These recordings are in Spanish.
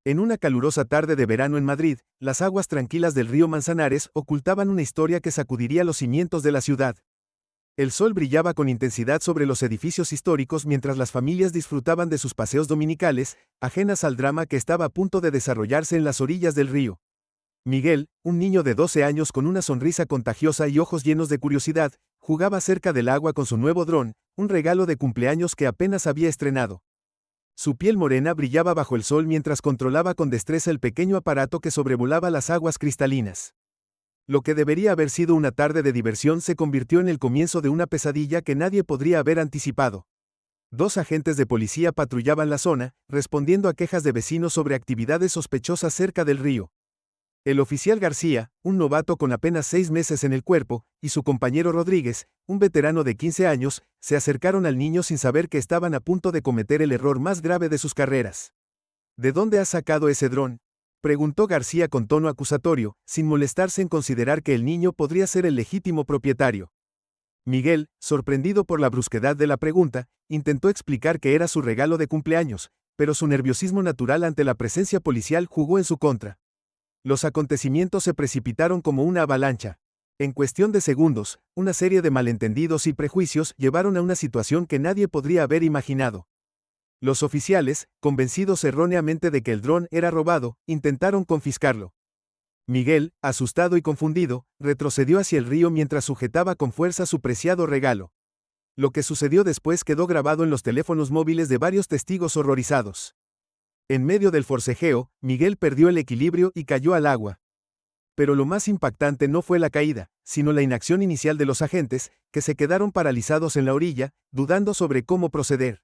En una calurosa tarde de verano en Madrid, las aguas tranquilas del río Manzanares ocultaban una historia que sacudiría los cimientos de la ciudad. El sol brillaba con intensidad sobre los edificios históricos mientras las familias disfrutaban de sus paseos dominicales, ajenas al drama que estaba a punto de desarrollarse en las orillas del río. Miguel, un niño de 12 años con una sonrisa contagiosa y ojos llenos de curiosidad, jugaba cerca del agua con su nuevo dron, un regalo de cumpleaños que apenas había estrenado. Su piel morena brillaba bajo el sol mientras controlaba con destreza el pequeño aparato que sobrevolaba las aguas cristalinas. Lo que debería haber sido una tarde de diversión se convirtió en el comienzo de una pesadilla que nadie podría haber anticipado. Dos agentes de policía patrullaban la zona, respondiendo a quejas de vecinos sobre actividades sospechosas cerca del río. El oficial García, un novato con apenas 6 meses en el cuerpo, y su compañero Rodríguez, un veterano de 15 años, se acercaron al niño sin saber que estaban a punto de cometer el error más grave de sus carreras. ¿De dónde has sacado ese dron?, preguntó García con tono acusatorio, sin molestarse en considerar que el niño podría ser el legítimo propietario. Miguel, sorprendido por la brusquedad de la pregunta, intentó explicar que era su regalo de cumpleaños, pero su nerviosismo natural ante la presencia policial jugó en su contra. Los acontecimientos se precipitaron como una avalancha. En cuestión de segundos, una serie de malentendidos y prejuicios llevaron a una situación que nadie podría haber imaginado. Los oficiales, convencidos erróneamente de que el dron era robado, intentaron confiscarlo. Miguel, asustado y confundido, retrocedió hacia el río mientras sujetaba con fuerza su preciado regalo. Lo que sucedió después quedó grabado en los teléfonos móviles de varios testigos horrorizados. En medio del forcejeo, Miguel perdió el equilibrio y cayó al agua. Pero lo más impactante no fue la caída, sino la inacción inicial de los agentes, que se quedaron paralizados en la orilla, dudando sobre cómo proceder.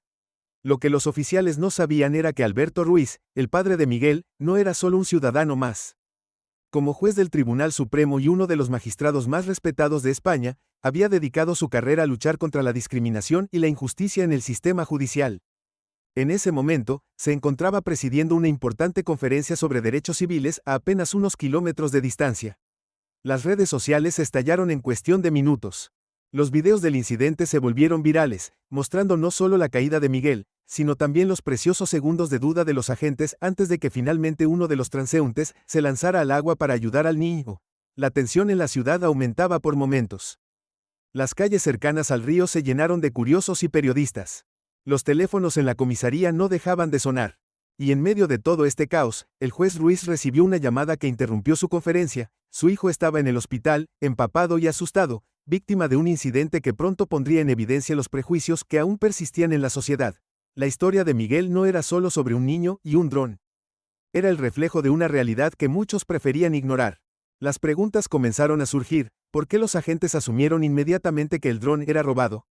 Lo que los oficiales no sabían era que Alberto Ruiz, el padre de Miguel, no era solo un ciudadano más. Como juez del Tribunal Supremo y uno de los magistrados más respetados de España, había dedicado su carrera a luchar contra la discriminación y la injusticia en el sistema judicial. En ese momento, se encontraba presidiendo una importante conferencia sobre derechos civiles a apenas unos kilómetros de distancia. Las redes sociales estallaron en cuestión de minutos. Los videos del incidente se volvieron virales, mostrando no solo la caída de Miguel, sino también los preciosos segundos de duda de los agentes antes de que finalmente uno de los transeúntes se lanzara al agua para ayudar al niño. La tensión en la ciudad aumentaba por momentos. Las calles cercanas al río se llenaron de curiosos y periodistas. Los teléfonos en la comisaría no dejaban de sonar. Y en medio de todo este caos, el juez Ruiz recibió una llamada que interrumpió su conferencia. Su hijo estaba en el hospital, empapado y asustado, víctima de un incidente que pronto pondría en evidencia los prejuicios que aún persistían en la sociedad. La historia de Miguel no era solo sobre un niño y un dron. Era el reflejo de una realidad que muchos preferían ignorar. Las preguntas comenzaron a surgir. ¿Por qué los agentes asumieron inmediatamente que el dron era robado?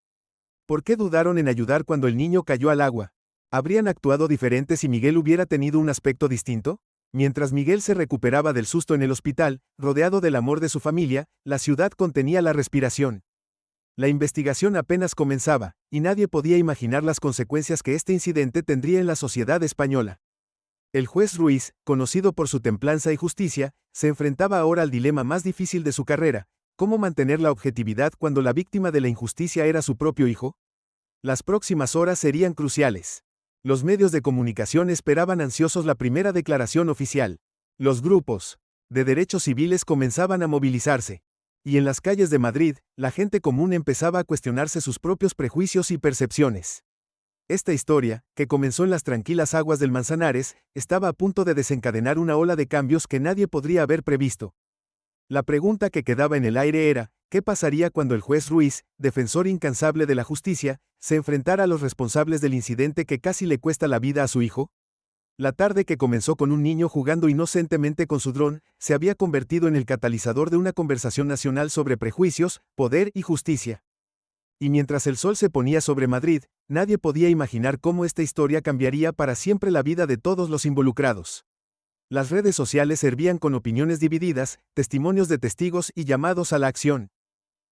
¿Por qué dudaron en ayudar cuando el niño cayó al agua? ¿Habrían actuado diferente si Miguel hubiera tenido un aspecto distinto? Mientras Miguel se recuperaba del susto en el hospital, rodeado del amor de su familia, la ciudad contenía la respiración. La investigación apenas comenzaba, y nadie podía imaginar las consecuencias que este incidente tendría en la sociedad española. El juez Ruiz, conocido por su templanza y justicia, se enfrentaba ahora al dilema más difícil de su carrera: ¿cómo mantener la objetividad cuando la víctima de la injusticia era su propio hijo? Las próximas horas serían cruciales. Los medios de comunicación esperaban ansiosos la primera declaración oficial. Los grupos de derechos civiles comenzaban a movilizarse. Y en las calles de Madrid, la gente común empezaba a cuestionarse sus propios prejuicios y percepciones. Esta historia, que comenzó en las tranquilas aguas del Manzanares, estaba a punto de desencadenar una ola de cambios que nadie podría haber previsto. La pregunta que quedaba en el aire era: ¿qué pasaría cuando el juez Ruiz, defensor incansable de la justicia, se enfrentara a los responsables del incidente que casi le cuesta la vida a su hijo? La tarde, que comenzó con un niño jugando inocentemente con su dron, se había convertido en el catalizador de una conversación nacional sobre prejuicios, poder y justicia. Y mientras el sol se ponía sobre Madrid, nadie podía imaginar cómo esta historia cambiaría para siempre la vida de todos los involucrados. Las redes sociales hervían con opiniones divididas, testimonios de testigos y llamados a la acción.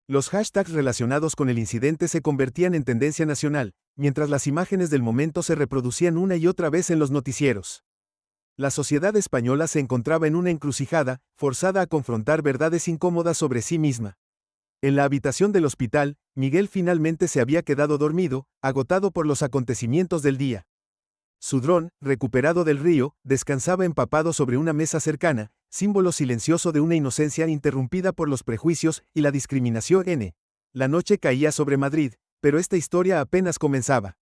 Los hashtags relacionados con el incidente se convertían en tendencia nacional, mientras las imágenes del momento se reproducían una y otra vez en los noticieros. La sociedad española se encontraba en una encrucijada, forzada a confrontar verdades incómodas sobre sí misma. En la habitación del hospital, Miguel finalmente se había quedado dormido, agotado por los acontecimientos del día. Su dron, recuperado del río, descansaba empapado sobre una mesa cercana, símbolo silencioso de una inocencia interrumpida por los prejuicios y la discriminación. La noche caía sobre Madrid, pero esta historia apenas comenzaba.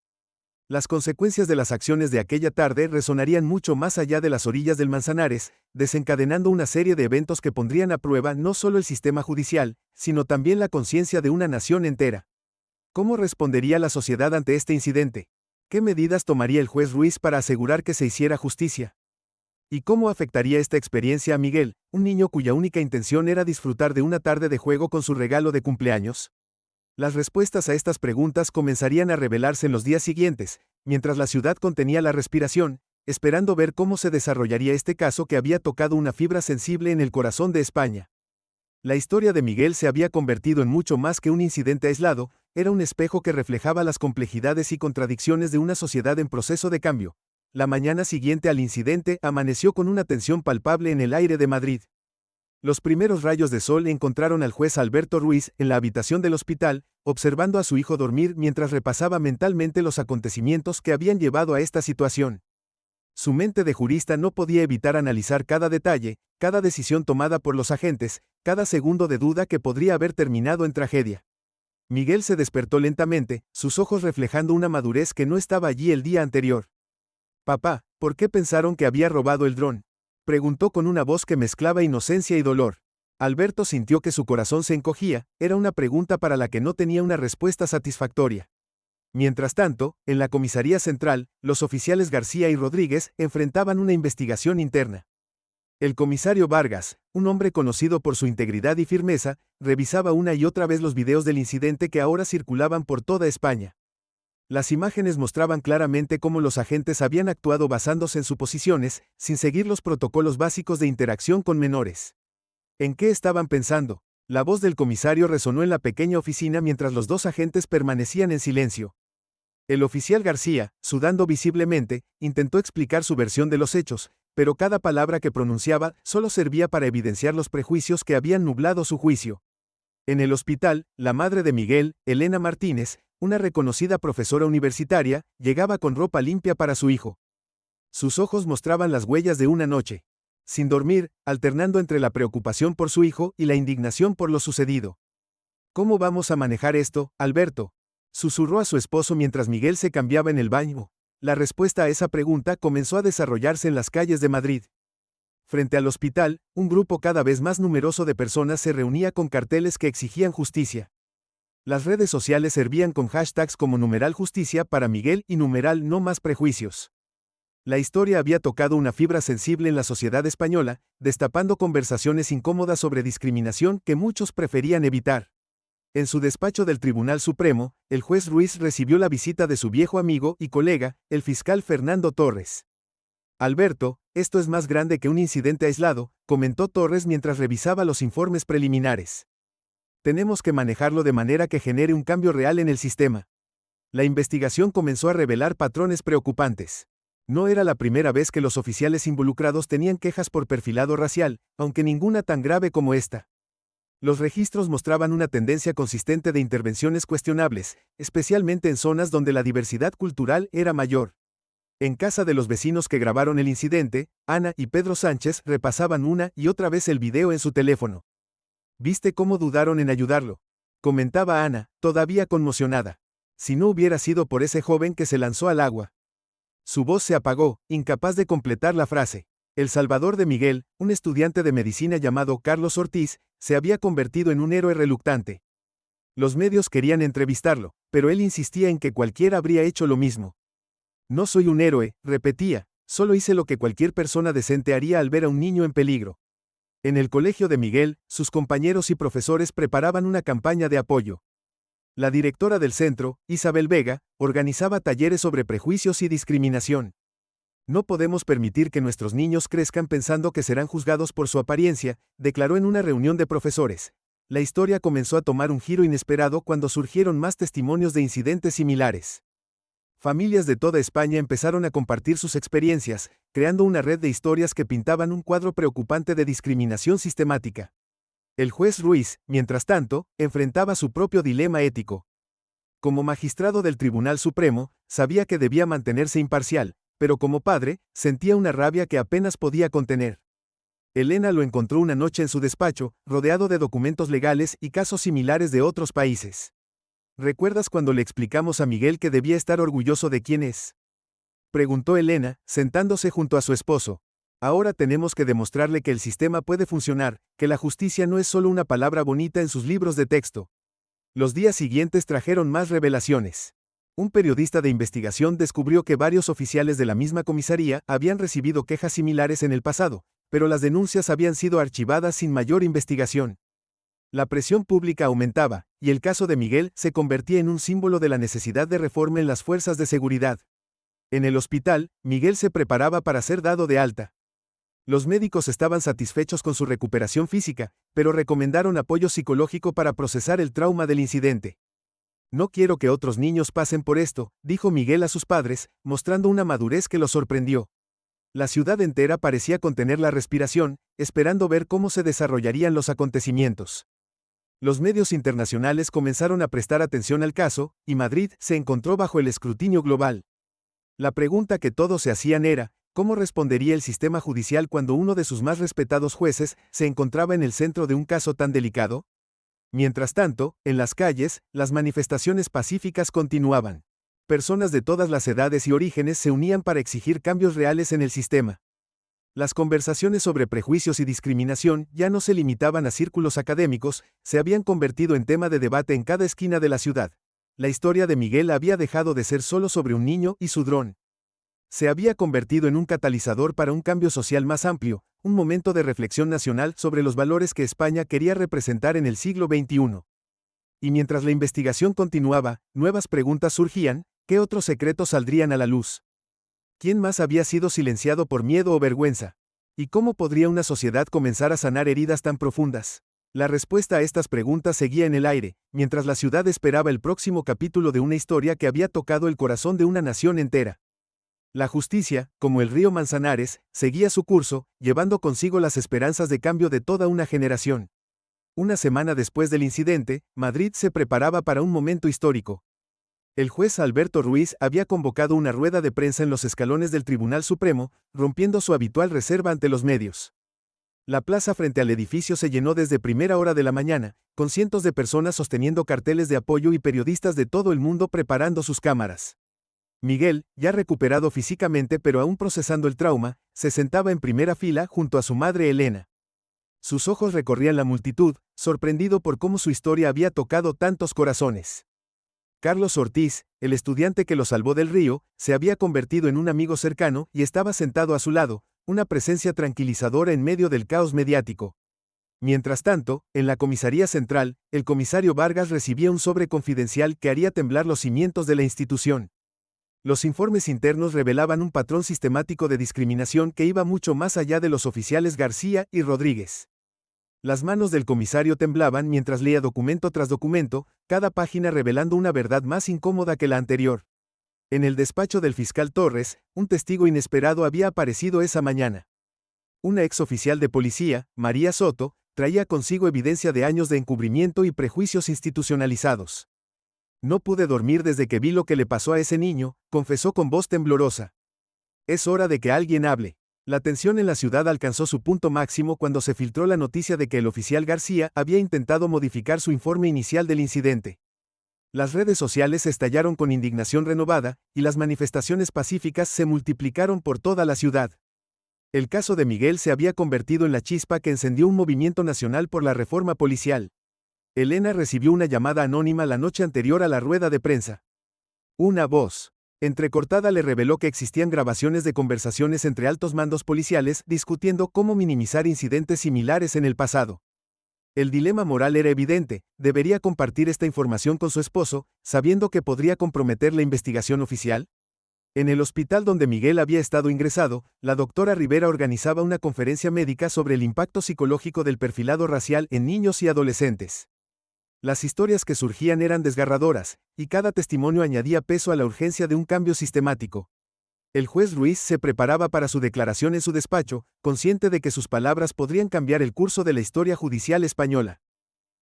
Las consecuencias de las acciones de aquella tarde resonarían mucho más allá de las orillas del Manzanares, desencadenando una serie de eventos que pondrían a prueba no solo el sistema judicial, sino también la conciencia de una nación entera. ¿Cómo respondería la sociedad ante este incidente? ¿Qué medidas tomaría el juez Ruiz para asegurar que se hiciera justicia? ¿Y cómo afectaría esta experiencia a Miguel, un niño cuya única intención era disfrutar de una tarde de juego con su regalo de cumpleaños? Las respuestas a estas preguntas comenzarían a revelarse en los días siguientes, mientras la ciudad contenía la respiración, esperando ver cómo se desarrollaría este caso que había tocado una fibra sensible en el corazón de España. La historia de Miguel se había convertido en mucho más que un incidente aislado, era un espejo que reflejaba las complejidades y contradicciones de una sociedad en proceso de cambio. La mañana siguiente al incidente amaneció con una tensión palpable en el aire de Madrid. Los primeros rayos de sol encontraron al juez Alberto Ruiz en la habitación del hospital, observando a su hijo dormir mientras repasaba mentalmente los acontecimientos que habían llevado a esta situación. Su mente de jurista no podía evitar analizar cada detalle, cada decisión tomada por los agentes, cada segundo de duda que podría haber terminado en tragedia. Miguel se despertó lentamente, sus ojos reflejando una madurez que no estaba allí el día anterior. «Papá, ¿por qué pensaron que había robado el dron?», preguntó con una voz que mezclaba inocencia y dolor. Alberto sintió que su corazón se encogía, era una pregunta para la que no tenía una respuesta satisfactoria. Mientras tanto, en la comisaría central, los oficiales García y Rodríguez enfrentaban una investigación interna. El comisario Vargas, un hombre conocido por su integridad y firmeza, revisaba una y otra vez los videos del incidente que ahora circulaban por toda España. Las imágenes mostraban claramente cómo los agentes habían actuado basándose en suposiciones, sin seguir los protocolos básicos de interacción con menores. ¿En qué estaban pensando? La voz del comisario resonó en la pequeña oficina mientras los dos agentes permanecían en silencio. El oficial García, sudando visiblemente, intentó explicar su versión de los hechos, pero cada palabra que pronunciaba solo servía para evidenciar los prejuicios que habían nublado su juicio. En el hospital, la madre de Miguel, Elena Martínez, una reconocida profesora universitaria, llegaba con ropa limpia para su hijo. Sus ojos mostraban las huellas de una noche sin dormir, alternando entre la preocupación por su hijo y la indignación por lo sucedido. «¿Cómo vamos a manejar esto, Alberto?», susurró a su esposo mientras Miguel se cambiaba en el baño. La respuesta a esa pregunta comenzó a desarrollarse en las calles de Madrid. Frente al hospital, un grupo cada vez más numeroso de personas se reunía con carteles que exigían justicia. Las redes sociales servían con hashtags como #justicia para Miguel y #no más prejuicios. La historia había tocado una fibra sensible en la sociedad española, destapando conversaciones incómodas sobre discriminación que muchos preferían evitar. En su despacho del Tribunal Supremo, el juez Ruiz recibió la visita de su viejo amigo y colega, el fiscal Fernando Torres. «Alberto, esto es más grande que un incidente aislado», comentó Torres mientras revisaba los informes preliminares. «Tenemos que manejarlo de manera que genere un cambio real en el sistema». La investigación comenzó a revelar patrones preocupantes. No era la primera vez que los oficiales involucrados tenían quejas por perfilado racial, aunque ninguna tan grave como esta. Los registros mostraban una tendencia consistente de intervenciones cuestionables, especialmente en zonas donde la diversidad cultural era mayor. En casa de los vecinos que grabaron el incidente, Ana y Pedro Sánchez repasaban una y otra vez el video en su teléfono. «¿Viste cómo dudaron en ayudarlo?», comentaba Ana, todavía conmocionada. «Si no hubiera sido por ese joven que se lanzó al agua». Su voz se apagó, incapaz de completar la frase. El salvador de Miguel, un estudiante de medicina llamado Carlos Ortiz, se había convertido en un héroe reluctante. Los medios querían entrevistarlo, pero él insistía en que cualquiera habría hecho lo mismo. «No soy un héroe», repetía, «solo hice lo que cualquier persona decente haría al ver a un niño en peligro». En el colegio de Miguel, sus compañeros y profesores preparaban una campaña de apoyo. La directora del centro, Isabel Vega, organizaba talleres sobre prejuicios y discriminación. «No podemos permitir que nuestros niños crezcan pensando que serán juzgados por su apariencia», declaró en una reunión de profesores. La historia comenzó a tomar un giro inesperado cuando surgieron más testimonios de incidentes similares. Familias de toda España empezaron a compartir sus experiencias, creando una red de historias que pintaban un cuadro preocupante de discriminación sistemática. El juez Ruiz, mientras tanto, enfrentaba su propio dilema ético. Como magistrado del Tribunal Supremo, sabía que debía mantenerse imparcial, pero como padre, sentía una rabia que apenas podía contener. Elena lo encontró una noche en su despacho, rodeado de documentos legales y casos similares de otros países. ¿Recuerdas cuando le explicamos a Miguel que debía estar orgulloso de quién es? Preguntó Elena, sentándose junto a su esposo. Ahora tenemos que demostrarle que el sistema puede funcionar, que la justicia no es solo una palabra bonita en sus libros de texto. Los días siguientes trajeron más revelaciones. Un periodista de investigación descubrió que varios oficiales de la misma comisaría habían recibido quejas similares en el pasado, pero las denuncias habían sido archivadas sin mayor investigación. La presión pública aumentaba, y el caso de Miguel se convertía en un símbolo de la necesidad de reforma en las fuerzas de seguridad. En el hospital, Miguel se preparaba para ser dado de alta. Los médicos estaban satisfechos con su recuperación física, pero recomendaron apoyo psicológico para procesar el trauma del incidente. No quiero que otros niños pasen por esto, dijo Miguel a sus padres, mostrando una madurez que los sorprendió. La ciudad entera parecía contener la respiración, esperando ver cómo se desarrollarían los acontecimientos. Los medios internacionales comenzaron a prestar atención al caso, y Madrid se encontró bajo el escrutinio global. La pregunta que todos se hacían era, ¿cómo respondería el sistema judicial cuando uno de sus más respetados jueces se encontraba en el centro de un caso tan delicado? Mientras tanto, en las calles, las manifestaciones pacíficas continuaban. Personas de todas las edades y orígenes se unían para exigir cambios reales en el sistema. Las conversaciones sobre prejuicios y discriminación ya no se limitaban a círculos académicos, se habían convertido en tema de debate en cada esquina de la ciudad. La historia de Miguel había dejado de ser solo sobre un niño y su dron. Se había convertido en un catalizador para un cambio social más amplio, un momento de reflexión nacional sobre los valores que España quería representar en el siglo XXI. Y mientras la investigación continuaba, nuevas preguntas surgían, ¿qué otros secretos saldrían a la luz? ¿Quién más había sido silenciado por miedo o vergüenza? ¿Y cómo podría una sociedad comenzar a sanar heridas tan profundas? La respuesta a estas preguntas seguía en el aire, mientras la ciudad esperaba el próximo capítulo de una historia que había tocado el corazón de una nación entera. La justicia, como el río Manzanares, seguía su curso, llevando consigo las esperanzas de cambio de toda una generación. Una semana después del incidente, Madrid se preparaba para un momento histórico. El juez Alberto Ruiz había convocado una rueda de prensa en los escalones del Tribunal Supremo, rompiendo su habitual reserva ante los medios. La plaza frente al edificio se llenó desde primera hora de la mañana, con cientos de personas sosteniendo carteles de apoyo y periodistas de todo el mundo preparando sus cámaras. Miguel, ya recuperado físicamente pero aún procesando el trauma, se sentaba en primera fila junto a su madre Elena. Sus ojos recorrían la multitud, sorprendido por cómo su historia había tocado tantos corazones. Carlos Ortiz, el estudiante que lo salvó del río, se había convertido en un amigo cercano y estaba sentado a su lado, una presencia tranquilizadora en medio del caos mediático. Mientras tanto, en la comisaría central, el comisario Vargas recibía un sobre confidencial que haría temblar los cimientos de la institución. Los informes internos revelaban un patrón sistemático de discriminación que iba mucho más allá de los oficiales García y Rodríguez. Las manos del comisario temblaban mientras leía documento tras documento, cada página revelando una verdad más incómoda que la anterior. En el despacho del fiscal Torres, un testigo inesperado había aparecido esa mañana. Una exoficial de policía, María Soto, traía consigo evidencia de años de encubrimiento y prejuicios institucionalizados. No pude dormir desde que vi lo que le pasó a ese niño, confesó con voz temblorosa. Es hora de que alguien hable. La tensión en la ciudad alcanzó su punto máximo cuando se filtró la noticia de que el oficial García había intentado modificar su informe inicial del incidente. Las redes sociales estallaron con indignación renovada, y las manifestaciones pacíficas se multiplicaron por toda la ciudad. El caso de Miguel se había convertido en la chispa que encendió un movimiento nacional por la reforma policial. Elena recibió una llamada anónima la noche anterior a la rueda de prensa. Una voz entrecortada le reveló que existían grabaciones de conversaciones entre altos mandos policiales discutiendo cómo minimizar incidentes similares en el pasado. El dilema moral era evidente, debería compartir esta información con su esposo, sabiendo que podría comprometer la investigación oficial. En el hospital donde Miguel había estado ingresado, la doctora Rivera organizaba una conferencia médica sobre el impacto psicológico del perfilado racial en niños y adolescentes. Las historias que surgían eran desgarradoras, y cada testimonio añadía peso a la urgencia de un cambio sistemático. El juez Ruiz se preparaba para su declaración en su despacho, consciente de que sus palabras podrían cambiar el curso de la historia judicial española.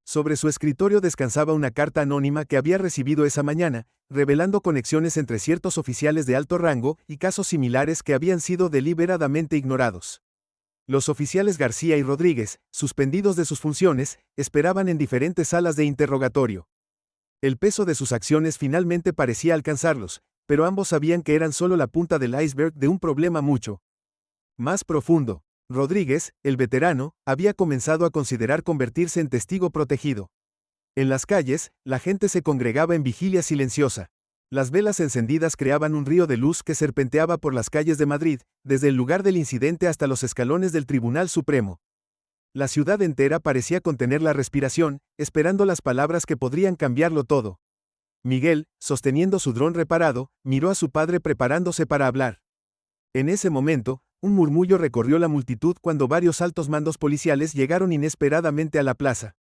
Sobre su escritorio descansaba una carta anónima que había recibido esa mañana, revelando conexiones entre ciertos oficiales de alto rango y casos similares que habían sido deliberadamente ignorados. Los oficiales García y Rodríguez, suspendidos de sus funciones, esperaban en diferentes salas de interrogatorio. El peso de sus acciones finalmente parecía alcanzarlos, pero ambos sabían que eran solo la punta del iceberg de un problema mucho más profundo. Rodríguez, el veterano, había comenzado a considerar convertirse en testigo protegido. En las calles, la gente se congregaba en vigilia silenciosa. Las velas encendidas creaban un río de luz que serpenteaba por las calles de Madrid, desde el lugar del incidente hasta los escalones del Tribunal Supremo. La ciudad entera parecía contener la respiración, esperando las palabras que podrían cambiarlo todo. Miguel, sosteniendo su dron reparado, miró a su padre preparándose para hablar. En ese momento, un murmullo recorrió la multitud cuando varios altos mandos policiales llegaron inesperadamente a la plaza.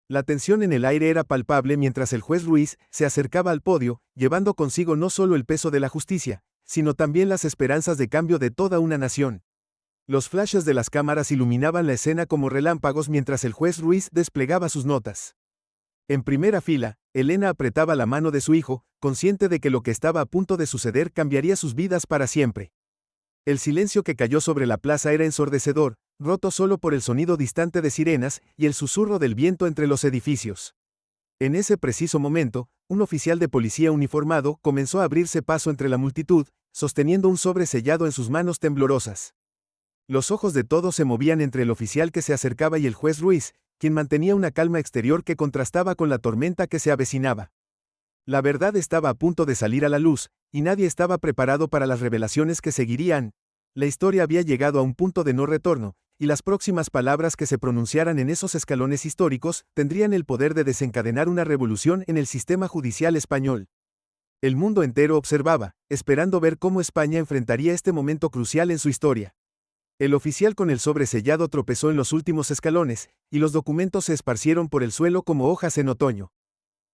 La tensión en el aire era palpable mientras el juez Ruiz se acercaba al podio, llevando consigo no solo el peso de la justicia, sino también las esperanzas de cambio de toda una nación. Los flashes de las cámaras iluminaban la escena como relámpagos mientras el juez Ruiz desplegaba sus notas. En primera fila, Elena apretaba la mano de su hijo, consciente de que lo que estaba a punto de suceder cambiaría sus vidas para siempre. El silencio que cayó sobre la plaza era ensordecedor, roto solo por el sonido distante de sirenas y el susurro del viento entre los edificios. En ese preciso momento, un oficial de policía uniformado comenzó a abrirse paso entre la multitud, sosteniendo un sobre sellado en sus manos temblorosas. Los ojos de todos se movían entre el oficial que se acercaba y el juez Ruiz, quien mantenía una calma exterior que contrastaba con la tormenta que se avecinaba. La verdad estaba a punto de salir a la luz, y nadie estaba preparado para las revelaciones que seguirían. La historia había llegado a un punto de no retorno, y las próximas palabras que se pronunciaran en esos escalones históricos tendrían el poder de desencadenar una revolución en el sistema judicial español. El mundo entero observaba, esperando ver cómo España enfrentaría este momento crucial en su historia. El oficial con el sobre sellado tropezó en los últimos escalones, y los documentos se esparcieron por el suelo como hojas en otoño.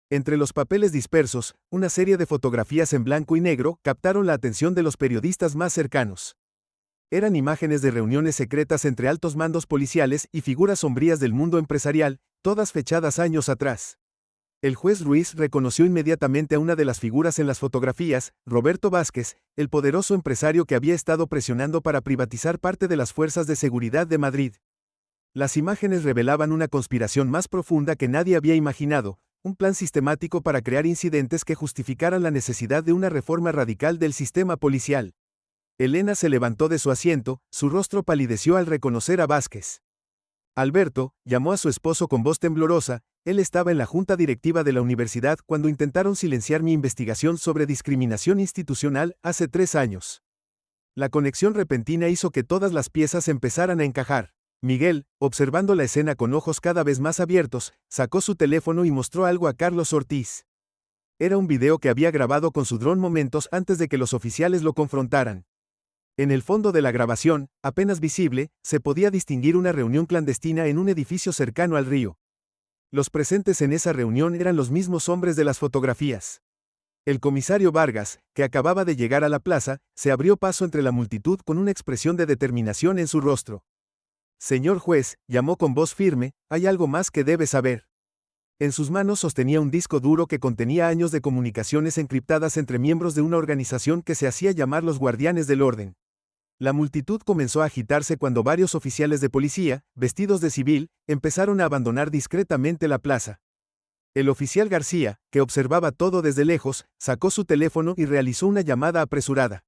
Entre los papeles dispersos, una serie de fotografías en blanco y negro captaron la atención de los periodistas más cercanos. Eran imágenes de reuniones secretas entre altos mandos policiales y figuras sombrías del mundo empresarial, todas fechadas años atrás. El juez Ruiz reconoció inmediatamente a una de las figuras en las fotografías, Roberto Vázquez, el poderoso empresario que había estado presionando para privatizar parte de las fuerzas de seguridad de Madrid. Las imágenes revelaban una conspiración más profunda que nadie había imaginado, un plan sistemático para crear incidentes que justificaran la necesidad de una reforma radical del sistema policial. Elena se levantó de su asiento, su rostro palideció al reconocer a Vázquez. Alberto, llamó a su esposo con voz temblorosa, él estaba en la junta directiva de la universidad cuando intentaron silenciar mi investigación sobre discriminación institucional hace 3 años. La conexión repentina hizo que todas las piezas empezaran a encajar. Miguel, observando la escena con ojos cada vez más abiertos, sacó su teléfono y mostró algo a Carlos Ortiz. Era un video que había grabado con su dron momentos antes de que los oficiales lo confrontaran. En el fondo de la grabación, apenas visible, se podía distinguir una reunión clandestina en un edificio cercano al río. Los presentes en esa reunión eran los mismos hombres de las fotografías. El comisario Vargas, que acababa de llegar a la plaza, se abrió paso entre la multitud con una expresión de determinación en su rostro. Señor juez, llamó con voz firme, hay algo más que debe saber. En sus manos sostenía un disco duro que contenía años de comunicaciones encriptadas entre miembros de una organización que se hacía llamar los Guardianes del Orden. La multitud comenzó a agitarse cuando varios oficiales de policía, vestidos de civil, empezaron a abandonar discretamente la plaza. El oficial García, que observaba todo desde lejos, sacó su teléfono y realizó una llamada apresurada.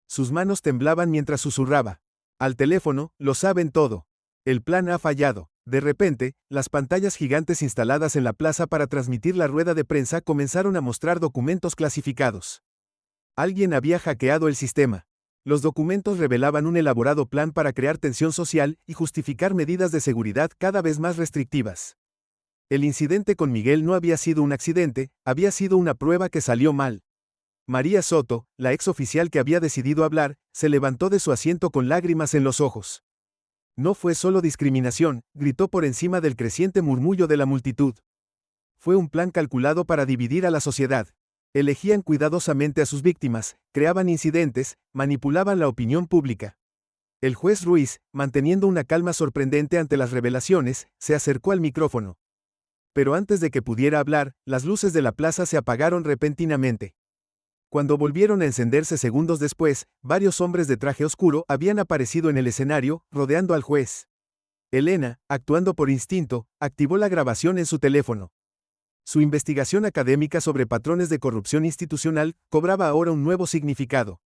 Sus manos temblaban mientras susurraba. Al teléfono, lo saben todo. El plan ha fallado. De repente, las pantallas gigantes instaladas en la plaza para transmitir la rueda de prensa comenzaron a mostrar documentos clasificados. Alguien había hackeado el sistema. Los documentos revelaban un elaborado plan para crear tensión social y justificar medidas de seguridad cada vez más restrictivas. El incidente con Miguel no había sido un accidente, había sido una prueba que salió mal. María Soto, la exoficial que había decidido hablar, se levantó de su asiento con lágrimas en los ojos. No fue solo discriminación, gritó por encima del creciente murmullo de la multitud. Fue un plan calculado para dividir a la sociedad. Elegían cuidadosamente a sus víctimas, creaban incidentes, manipulaban la opinión pública. El juez Ruiz, manteniendo una calma sorprendente ante las revelaciones, se acercó al micrófono. Pero antes de que pudiera hablar, las luces de la plaza se apagaron repentinamente. Cuando volvieron a encenderse segundos después, varios hombres de traje oscuro habían aparecido en el escenario, rodeando al juez. Elena, actuando por instinto, activó la grabación en su teléfono. Su investigación académica sobre patrones de corrupción institucional cobraba ahora un nuevo significado.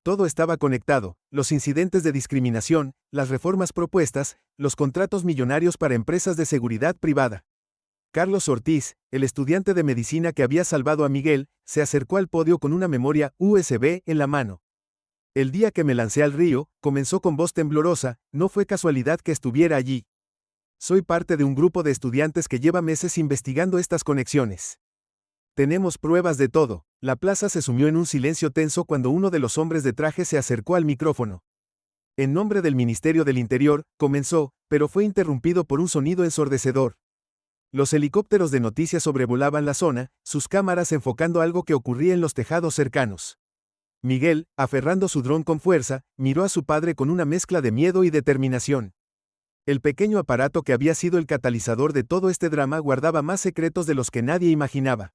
Todo estaba conectado: los incidentes de discriminación, las reformas propuestas, los contratos millonarios para empresas de seguridad privada. Carlos Ortiz, el estudiante de medicina que había salvado a Miguel, se acercó al podio con una memoria USB en la mano. El día que me lancé al río, comenzó con voz temblorosa, no fue casualidad que estuviera allí. Soy parte de un grupo de estudiantes que lleva meses investigando estas conexiones. Tenemos pruebas de todo. La plaza se sumió en un silencio tenso cuando uno de los hombres de traje se acercó al micrófono. En nombre del Ministerio del Interior, comenzó, pero fue interrumpido por un sonido ensordecedor. Los helicópteros de noticias sobrevolaban la zona, sus cámaras enfocando algo que ocurría en los tejados cercanos. Miguel, aferrando su dron con fuerza, miró a su padre con una mezcla de miedo y determinación. El pequeño aparato que había sido el catalizador de todo este drama guardaba más secretos de los que nadie imaginaba.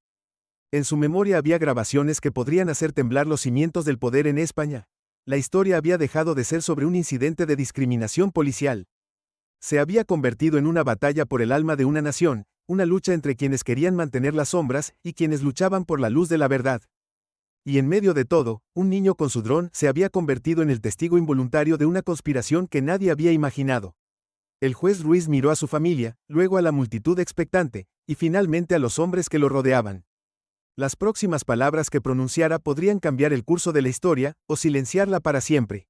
En su memoria había grabaciones que podrían hacer temblar los cimientos del poder en España. La historia había dejado de ser sobre un incidente de discriminación policial. Se había convertido en una batalla por el alma de una nación, una lucha entre quienes querían mantener las sombras y quienes luchaban por la luz de la verdad. Y en medio de todo, un niño con su dron se había convertido en el testigo involuntario de una conspiración que nadie había imaginado. El juez Ruiz miró a su familia, luego a la multitud expectante, y finalmente a los hombres que lo rodeaban. Las próximas palabras que pronunciara podrían cambiar el curso de la historia, o silenciarla para siempre.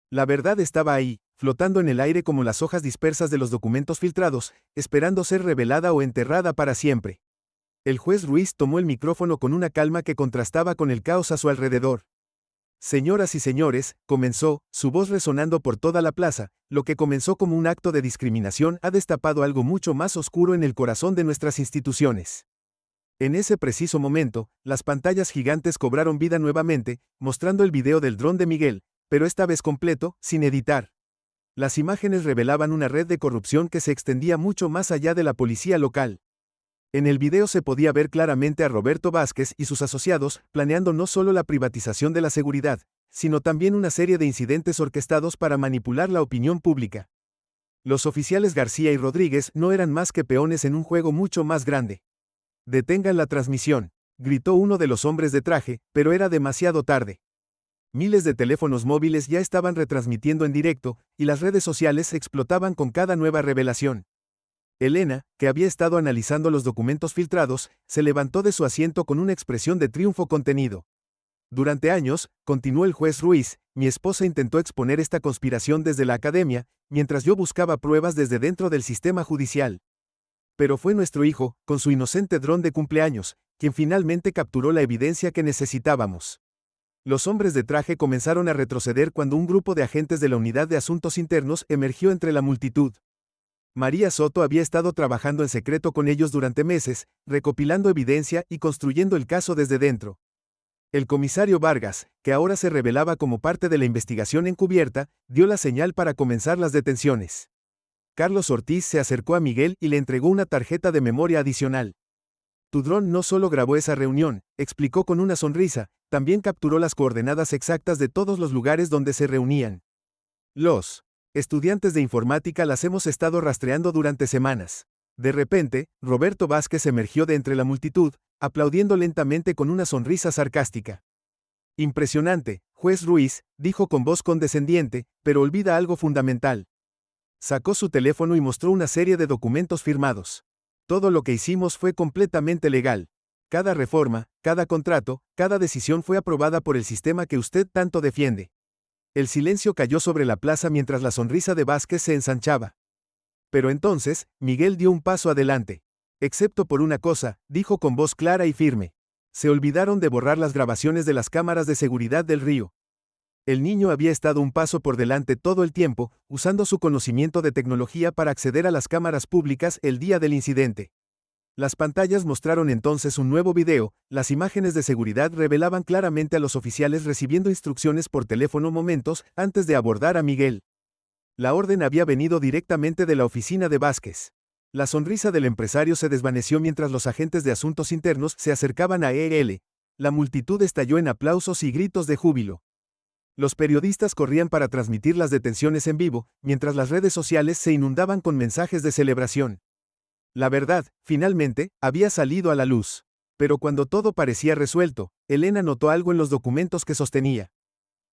La verdad estaba ahí, flotando en el aire como las hojas dispersas de los documentos filtrados, esperando ser revelada o enterrada para siempre. El juez Ruiz tomó el micrófono con una calma que contrastaba con el caos a su alrededor. Señoras y señores, comenzó, su voz resonando por toda la plaza, lo que comenzó como un acto de discriminación ha destapado algo mucho más oscuro en el corazón de nuestras instituciones. En ese preciso momento, las pantallas gigantes cobraron vida nuevamente, mostrando el video del dron de Miguel, pero esta vez completo, sin editar. Las imágenes revelaban una red de corrupción que se extendía mucho más allá de la policía local. En el video se podía ver claramente a Roberto Vázquez y sus asociados planeando no solo la privatización de la seguridad, sino también una serie de incidentes orquestados para manipular la opinión pública. Los oficiales García y Rodríguez no eran más que peones en un juego mucho más grande. «Detengan la transmisión», gritó uno de los hombres de traje, pero era demasiado tarde. Miles de teléfonos móviles ya estaban retransmitiendo en directo, y las redes sociales explotaban con cada nueva revelación. Elena, que había estado analizando los documentos filtrados, se levantó de su asiento con una expresión de triunfo contenido. Durante años, continuó el juez Ruiz, mi esposa intentó exponer esta conspiración desde la academia, mientras yo buscaba pruebas desde dentro del sistema judicial. Pero fue nuestro hijo, con su inocente dron de cumpleaños, quien finalmente capturó la evidencia que necesitábamos. Los hombres de traje comenzaron a retroceder cuando un grupo de agentes de la Unidad de Asuntos Internos emergió entre la multitud. María Soto había estado trabajando en secreto con ellos durante meses, recopilando evidencia y construyendo el caso desde dentro. El comisario Vargas, que ahora se revelaba como parte de la investigación encubierta, dio la señal para comenzar las detenciones. Carlos Ortiz se acercó a Miguel y le entregó una tarjeta de memoria adicional. Tu dron no solo grabó esa reunión, explicó con una sonrisa, también capturó las coordenadas exactas de todos los lugares donde se reunían. Los estudiantes de informática las hemos estado rastreando durante semanas. De repente, Roberto Vázquez emergió de entre la multitud, aplaudiendo lentamente con una sonrisa sarcástica. Impresionante, juez Ruiz, dijo con voz condescendiente, pero olvida algo fundamental. Sacó su teléfono y mostró una serie de documentos firmados. Todo lo que hicimos fue completamente legal. Cada reforma, cada contrato, cada decisión fue aprobada por el sistema que usted tanto defiende. El silencio cayó sobre la plaza mientras la sonrisa de Vázquez se ensanchaba. Pero entonces, Miguel dio un paso adelante. Excepto por una cosa, dijo con voz clara y firme. Se olvidaron de borrar las grabaciones de las cámaras de seguridad del río. El niño había estado un paso por delante todo el tiempo, usando su conocimiento de tecnología para acceder a las cámaras públicas el día del incidente. Las pantallas mostraron entonces un nuevo video, las imágenes de seguridad revelaban claramente a los oficiales recibiendo instrucciones por teléfono momentos antes de abordar a Miguel. La orden había venido directamente de la oficina de Vázquez. La sonrisa del empresario se desvaneció mientras los agentes de asuntos internos se acercaban a él. La multitud estalló en aplausos y gritos de júbilo. Los periodistas corrían para transmitir las detenciones en vivo, mientras las redes sociales se inundaban con mensajes de celebración. La verdad, finalmente, había salido a la luz. Pero cuando todo parecía resuelto, Elena notó algo en los documentos que sostenía.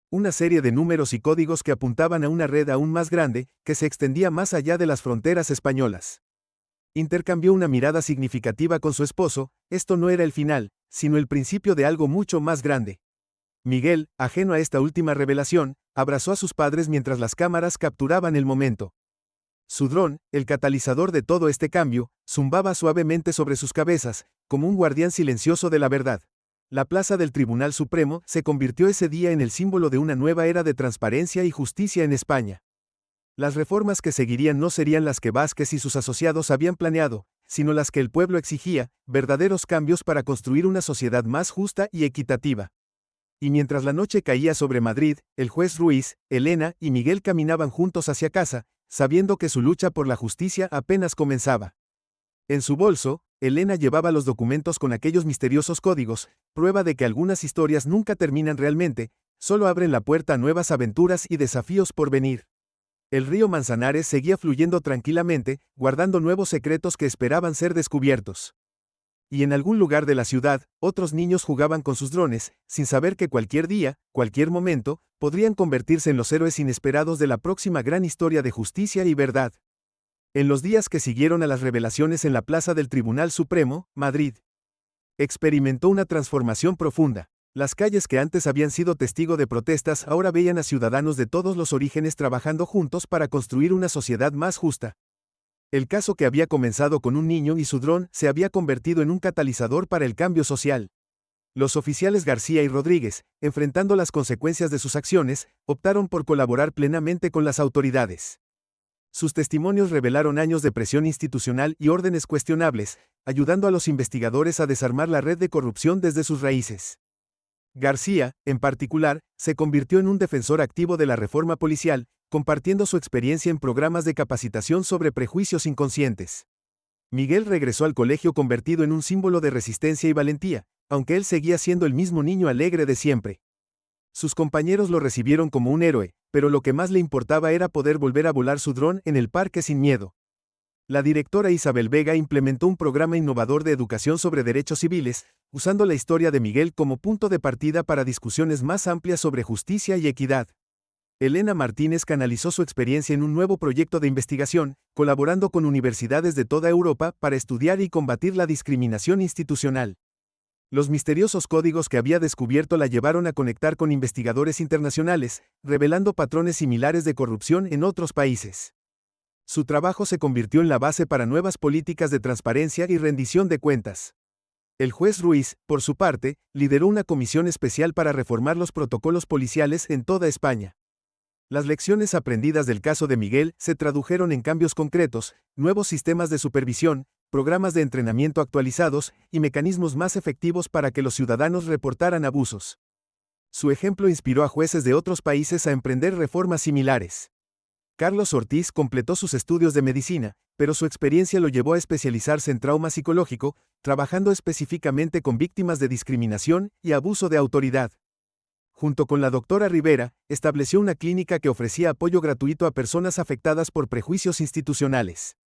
Una serie de números y códigos que apuntaban a una red aún más grande, que se extendía más allá de las fronteras españolas. Intercambió una mirada significativa con su esposo. Esto no era el final, sino el principio de algo mucho más grande. Miguel, ajeno a esta última revelación, abrazó a sus padres mientras las cámaras capturaban el momento. Su dron, el catalizador de todo este cambio, zumbaba suavemente sobre sus cabezas, como un guardián silencioso de la verdad. La plaza del Tribunal Supremo se convirtió ese día en el símbolo de una nueva era de transparencia y justicia en España. Las reformas que seguirían no serían las que Vázquez y sus asociados habían planeado, sino las que el pueblo exigía, verdaderos cambios para construir una sociedad más justa y equitativa. Y mientras la noche caía sobre Madrid, el juez Ruiz, Elena y Miguel caminaban juntos hacia casa, sabiendo que su lucha por la justicia apenas comenzaba. En su bolso, Elena llevaba los documentos con aquellos misteriosos códigos, prueba de que algunas historias nunca terminan realmente, solo abren la puerta a nuevas aventuras y desafíos por venir. El río Manzanares seguía fluyendo tranquilamente, guardando nuevos secretos que esperaban ser descubiertos. Y en algún lugar de la ciudad, otros niños jugaban con sus drones, sin saber que cualquier día, cualquier momento, podrían convertirse en los héroes inesperados de la próxima gran historia de justicia y verdad. En los días que siguieron a las revelaciones en la plaza del Tribunal Supremo, Madrid experimentó una transformación profunda. Las calles que antes habían sido testigo de protestas ahora veían a ciudadanos de todos los orígenes trabajando juntos para construir una sociedad más justa. El caso que había comenzado con un niño y su dron se había convertido en un catalizador para el cambio social. Los oficiales García y Rodríguez, enfrentando las consecuencias de sus acciones, optaron por colaborar plenamente con las autoridades. Sus testimonios revelaron años de presión institucional y órdenes cuestionables, ayudando a los investigadores a desarmar la red de corrupción desde sus raíces. García, en particular, se convirtió en un defensor activo de la reforma policial, compartiendo su experiencia en programas de capacitación sobre prejuicios inconscientes. Miguel regresó al colegio convertido en un símbolo de resistencia y valentía, aunque él seguía siendo el mismo niño alegre de siempre. Sus compañeros lo recibieron como un héroe, pero lo que más le importaba era poder volver a volar su dron en el parque sin miedo. La directora Isabel Vega implementó un programa innovador de educación sobre derechos civiles, usando la historia de Miguel como punto de partida para discusiones más amplias sobre justicia y equidad. Elena Martínez canalizó su experiencia en un nuevo proyecto de investigación, colaborando con universidades de toda Europa para estudiar y combatir la discriminación institucional. Los misteriosos códigos que había descubierto la llevaron a conectar con investigadores internacionales, revelando patrones similares de corrupción en otros países. Su trabajo se convirtió en la base para nuevas políticas de transparencia y rendición de cuentas. El juez Ruiz, por su parte, lideró una comisión especial para reformar los protocolos policiales en toda España. Las lecciones aprendidas del caso de Miguel se tradujeron en cambios concretos, nuevos sistemas de supervisión, programas de entrenamiento actualizados y mecanismos más efectivos para que los ciudadanos reportaran abusos. Su ejemplo inspiró a jueces de otros países a emprender reformas similares. Carlos Ortiz completó sus estudios de medicina, pero su experiencia lo llevó a especializarse en trauma psicológico, trabajando específicamente con víctimas de discriminación y abuso de autoridad. Junto con la doctora Rivera, estableció una clínica que ofrecía apoyo gratuito a personas afectadas por prejuicios institucionales.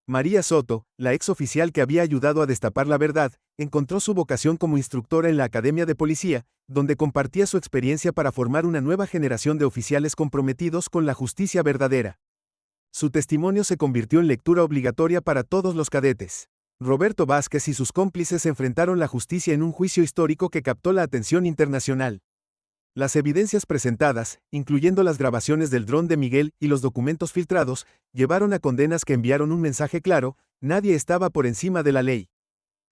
María Soto, la ex oficial que había ayudado a destapar la verdad, encontró su vocación como instructora en la Academia de Policía, donde compartía su experiencia para formar una nueva generación de oficiales comprometidos con la justicia verdadera. Su testimonio se convirtió en lectura obligatoria para todos los cadetes. Roberto Vázquez y sus cómplices enfrentaron la justicia en un juicio histórico que captó la atención internacional. Las evidencias presentadas, incluyendo las grabaciones del dron de Miguel y los documentos filtrados, llevaron a condenas que enviaron un mensaje claro: nadie estaba por encima de la ley.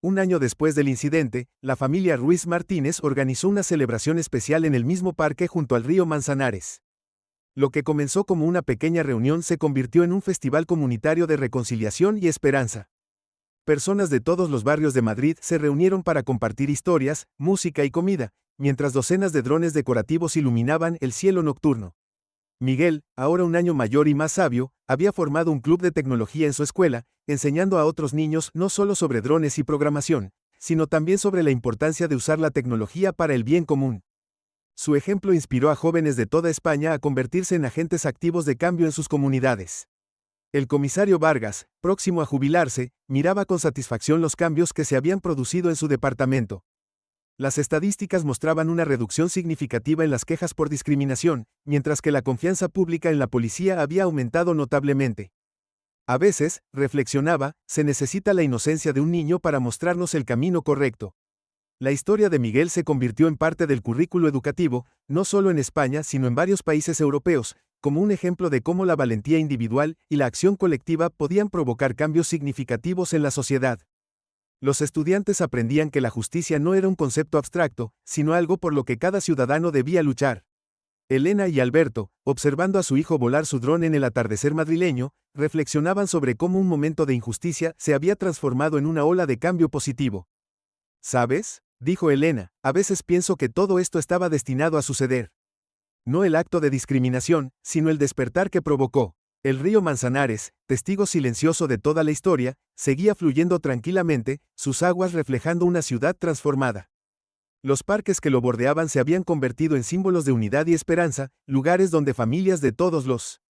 Un año después del incidente, la familia Ruiz Martínez organizó una celebración especial en el mismo parque junto al río Manzanares. Lo que comenzó como una pequeña reunión se convirtió en un festival comunitario de reconciliación y esperanza. Personas de todos los barrios de Madrid se reunieron para compartir historias, música y comida, mientras docenas de drones decorativos iluminaban el cielo nocturno. Miguel, ahora un año mayor y más sabio, había formado un club de tecnología en su escuela, enseñando a otros niños no solo sobre drones y programación, sino también sobre la importancia de usar la tecnología para el bien común. Su ejemplo inspiró a jóvenes de toda España a convertirse en agentes activos de cambio en sus comunidades. El comisario Vargas, próximo a jubilarse, miraba con satisfacción los cambios que se habían producido en su departamento. Las estadísticas mostraban una reducción significativa en las quejas por discriminación, mientras que la confianza pública en la policía había aumentado notablemente. A veces, reflexionaba, se necesita la inocencia de un niño para mostrarnos el camino correcto. La historia de Miguel se convirtió en parte del currículo educativo, no solo en España sino en varios países europeos, como un ejemplo de cómo la valentía individual y la acción colectiva podían provocar cambios significativos en la sociedad. Los estudiantes aprendían que la justicia no era un concepto abstracto, sino algo por lo que cada ciudadano debía luchar. Elena y Alberto, observando a su hijo volar su dron en el atardecer madrileño, reflexionaban sobre cómo un momento de injusticia se había transformado en una ola de cambio positivo. ¿Sabes?, dijo Elena, a veces pienso que todo esto estaba destinado a suceder. No el acto de discriminación, sino el despertar que provocó. El río Manzanares, testigo silencioso de toda la historia, seguía fluyendo tranquilamente, sus aguas reflejando una ciudad transformada. Los parques que lo bordeaban se habían convertido en símbolos de unidad y esperanza, lugares donde familias de todos los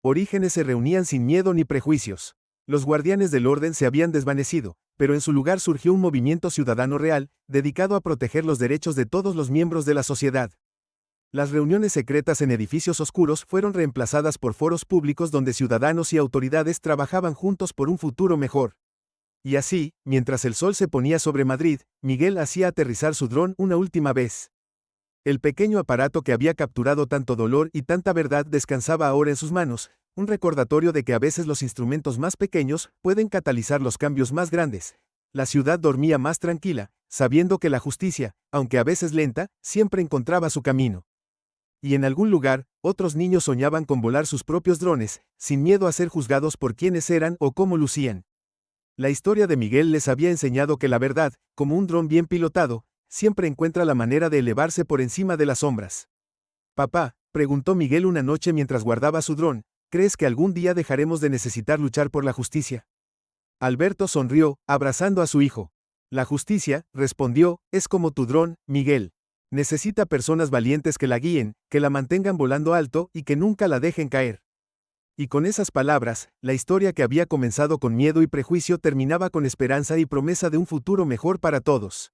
orígenes se reunían sin miedo ni prejuicios. Los guardianes del orden se habían desvanecido, pero en su lugar surgió un movimiento ciudadano real, dedicado a proteger los derechos de todos los miembros de la sociedad. Las reuniones secretas en edificios oscuros fueron reemplazadas por foros públicos donde ciudadanos y autoridades trabajaban juntos por un futuro mejor. Y así, mientras el sol se ponía sobre Madrid, Miguel hacía aterrizar su dron una última vez. El pequeño aparato que había capturado tanto dolor y tanta verdad descansaba ahora en sus manos, un recordatorio de que a veces los instrumentos más pequeños pueden catalizar los cambios más grandes. La ciudad dormía más tranquila, sabiendo que la justicia, aunque a veces lenta, siempre encontraba su camino. Y en algún lugar, otros niños soñaban con volar sus propios drones, sin miedo a ser juzgados por quiénes eran o cómo lucían. La historia de Miguel les había enseñado que la verdad, como un dron bien pilotado, siempre encuentra la manera de elevarse por encima de las sombras. Papá, preguntó Miguel una noche mientras guardaba su dron, ¿crees que algún día dejaremos de necesitar luchar por la justicia? Alberto sonrió, abrazando a su hijo. La justicia, respondió, es como tu dron, Miguel. Necesita personas valientes que la guíen, que la mantengan volando alto y que nunca la dejen caer. Y con esas palabras, la historia que había comenzado con miedo y prejuicio terminaba con esperanza y promesa de un futuro mejor para todos.